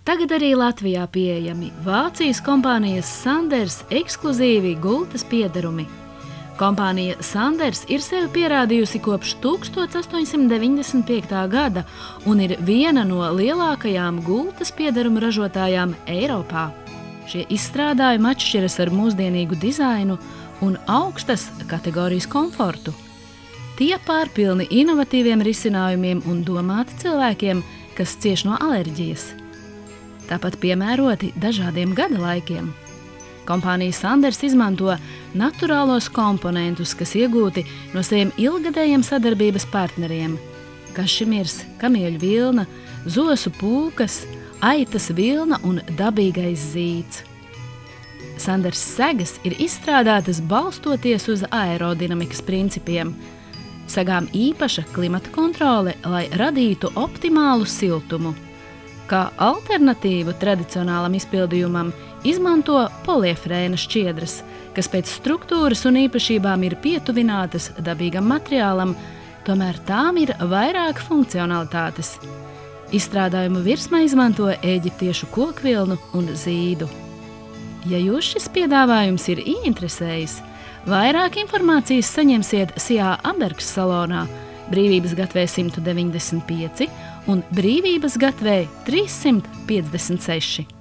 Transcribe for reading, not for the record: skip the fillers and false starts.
Tagad arī Latvijā pieejami Vācijas kompānijas Sanders ekskluzīvi gultas piedarumi. Kompānija Sanders ir sevi pierādījusi kopš 1895. gada un ir viena no lielākajām gultas piedarumu ražotājām Eiropā. Šie izstrādājumi atšķiras ar mūsdienīgu dizainu un augstas kategorijas komfortu. Tie pārpilni inovatīviem risinājumiem un domāti cilvēkiem, kas cieš no alerģijas. Tāpat piemēroti dažādiem gada laikiem. Kompānija Sanders izmanto naturālos komponentus, kas iegūti no saviem ilgadējiem sadarbības partneriem – kašmirs, kamieļu vilna, zosu pūkas, aitas vilna un dabīgais zīds. Sanders segas ir izstrādātas balstoties uz aerodinamikas principiem. Segām īpaša klimata kontrole, lai radītu optimālu siltumu. Kā alternatīvu tradicionālam izpildījumam izmanto poliefrēna šķiedras, kas pēc struktūras un īpašībām ir pietuvinātas dabīgam materiālam, tomēr tām ir vairāk funkcionalitātes. Izstrādājumu virsmā izmanto eģiptiešu kokvilnu un zīdu. Ja jūs šis piedāvājums ir ieinteresējis, vairāk informācijas saņemsiet Sijā Abergs salonā, Brīvības gatvē 195 un Brīvības gatvē 356.